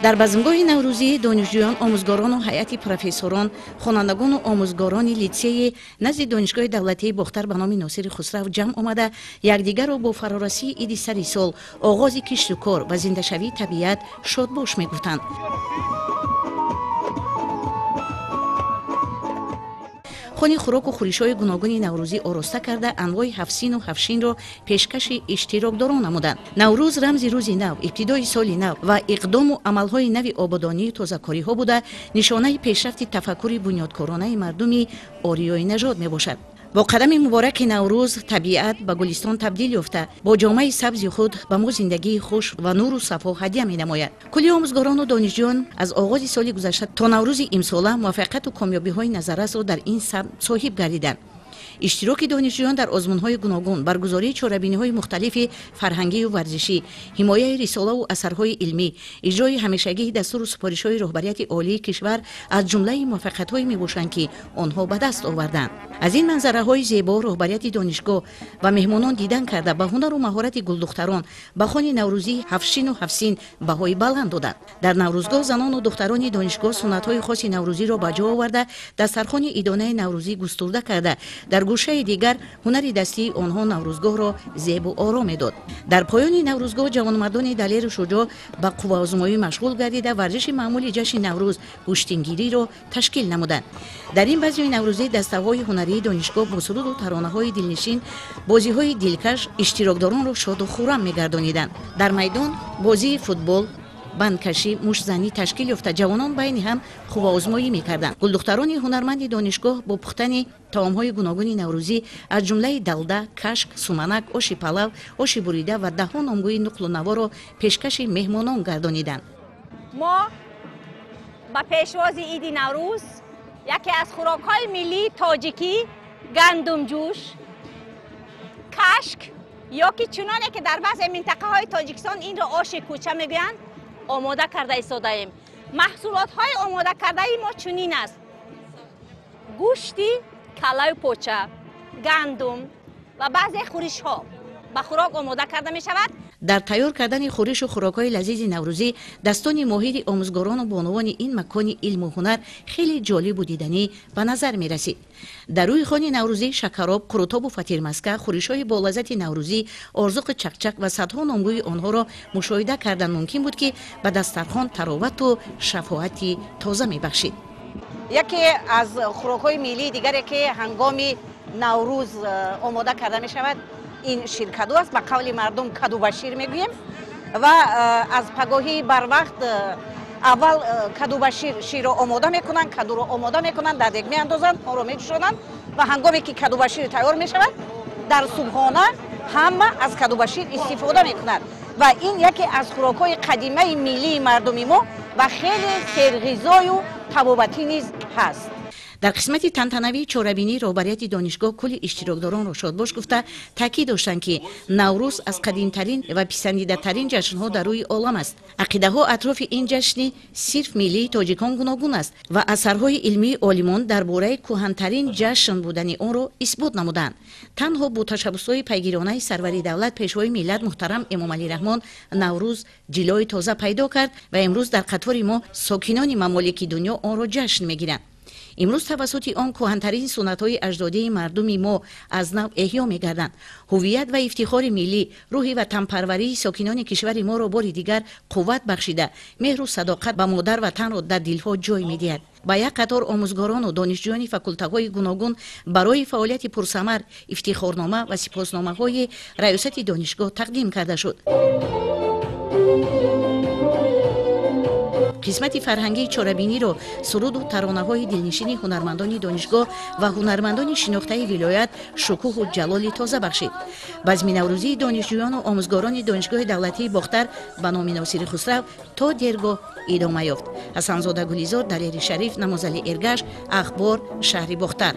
дар базмгоҳи наврӯзӣ донишҷӯён, омӯзгорон ва ҳайати профессорон, хонандагону омӯзгорони литсеи назди донишгоҳи давлатии Бохтар ба номи Носири Хусрав ҷамъ омада якдигарро бо фарорасии иди сари сол, оғози кишту кор ва зиндашавии табиат шодбош мегуфтанд. хони хӯроку хӯришҳои гуногуни наврӯзӣ ороста карда анвои ҳафсину ҳафшинро пешкаши иштирокдорон намуданд. наврӯз рамзи рӯзи нав, ибтидои соли нав ва иқдому амалҳои нави ободонии тозакориҳо буда нишонаи пешрафти тафаккури бунёдкоронаи мардуми ориёи нажод мебошад. бо қадами мубораки наврӯз табиат ба гулистон табдил ёфта, бо ҷомаи сабзи худ ба мо зиндагии хуш ва нуру сафо ҳадия менамояд. кулли омӯзгорону донишҷӯён аз оғози соли гузашта то наврӯзи имсола муваффақияту комёбиҳои назаррасро дар ин самт соҳиб гардиданд. иштироки донишҷӯён дар озмунҳои гуногун, баргузории чорабиниҳои мухталифи фарҳангию варзишӣ, ҳимояи рисолаву асарҳои илмӣ, иҷрои ҳамешагии дастуру супоришҳои роҳбарияти олии кишвар аз ҷумлаи муваффақиятҳое мебошанд, ки онҳо ба даст оварданд. аз ин манзараҳои зебо роҳбарияти донишгоҳ ва меҳмонон дидан карда ба ҳунару маҳорати гулдухтарон ба хони наврӯзии ҳафшину ҳафсин баҳои баланд доданд. дар наврӯзгоҳ занону духтарони донишгоҳ суннатҳои хоси наврӯзиро ба ҷо оварда, дастархони идонаи наврӯзӣ густурда карда, дар гӯшаи дигар ҳунари дастии онҳо наврӯзгоҳро зебу ором медод. дар поёни наврӯзгоҳ ҷавонмардони далеру шуҷоъ ба қувваозмоӣ машғул гардида варзиши маъмули ҷашни наврӯз пуштингириро ташкил намуданд. дар ин базми наврӯзӣ дастаҳои ҳунарии донишгоҳ бо суруду таронаҳои дилнишин, бозиҳои дилкаш иштирокдоронро шоду хуррам мегардониданд. дар майдон бозии футбол, бандкашӣ, муштзанӣ ташкил ёфта ҷавонон байни ҳам қувваозмоӣ мекарданд. гулдухтарони ҳунарманди донишгоҳ бо пухтани таомҳои гуногуни наврӯзӣ аз ҷумлаи далда, кашк, суманак, оши палав, оши бурида ва даҳҳо номгӯи нуқлу наворо пешкаши меҳмонон гардониданд. мо ба пешвози иди наврӯз яке аз хӯрокҳои миллии тоҷикӣ гандумҷӯш, кашк ё ки чуноне ки дар баъзе минтақаҳои тоҷикистон инро оши кӯча мегӯянд, омода карда истодаем. маҳсулотҳои омода кардаи мо чунин аст: гӯшти калаю поча, гандум ва баъзе хӯришҳо ба хӯрок омода карда мешавад. дар тайёр кардани хӯришу хӯрокҳои лазизи наврӯзӣ дастони моҳири омӯзгорону бонувони ин макони илму ҳунар хеле ҷолибу диданӣ ба назар мерасид. дар рӯи хони наврӯзӣ шакароб, қурутобу фатирмаска, хӯришҳои болаззати наврӯзӣ, орзуқи чақчақ ва садҳо номгӯи онҳоро мушоҳида кардан мумкин буд, ки ба дастархон таровату шафоати тоза мебахшид. яке аз хӯрокҳои миллии дигаре ки ҳангоми наврӯз омода карда мешавад, ин ширкаду аст. ба қавли мардум каду ба шир мегӯем ва аз пагоҳӣ барвақт аввал каду ба ширро омода мекунанд, кадуро омода мекунанд, дар дег меандозанд, онро меҷӯшонанд ва ҳангоме ки каду ба шир тайёр мешавад, дар субҳона ҳама аз каду ба шир истифода мекунанд ва ин яке аз хӯрокҳои қадимаи миллии мардуми мо ва хеле серғизою табобатӣ низ ҳаст. дар қисмати тантанавии чорабинӣ роҳбарияти донишгоҳ кулли иштирокдоронро шодбош гуфта таъкид доштанд, ки наврӯз аз қадимтарин ва писандидатарин ҷашнҳо дар рӯи олам аст. ақидаҳо атрофи ин ҷашни сирф миллии тоҷикон гуногун аст ва асарҳои илмии олимон дар бораи кӯҳантарин ҷашн будани онро исбот намуданд. танҳо бо ташаббусҳои пайгиронаи сарвари давлат пешвои миллат муҳтарам Эмомалӣ-Раҳмон наврӯз ҷилои тоза пайдо кард ва имрӯз дар қатори мо сокинони мамолики дунё онро ҷашн мегиранд. имрӯз тавассути он кӯҳантарин суннатҳои аҷдодии мардуми мо аз нав эҳё мегарданд. ҳувият ва ифтихори миллӣ, рӯҳи ватанпарварии сокинони кишвари моро бори дигар қувват бахшида, меҳру садоқат ба модар ватанро дар дилҳо ҷой медиҳад. ба як қатор омӯзгорону донишҷӯёни факултаҳои гуногун барои фаъолияти пурсамар ифтихорнома ва сипосномаҳои раёсати донишгоҳ тақдим карда шуд. қисмати фарҳангии чорабиниро суруду таронаҳои дилнишини ҳунармандони донишгоҳ ва ҳунармандони шинохтаи вилоят шукӯҳу ҷалоли тоза бахшид. базми наврӯзии донишҷӯёну омӯзгорони донишгоҳи давлатии Бохтар ба номи Носири Хусрав то дергоҳ идома ёфт. ҳасанзода Гулизор, Далери Шариф, Намозали Эргаш, Ахбор, шаҳри Бохтар.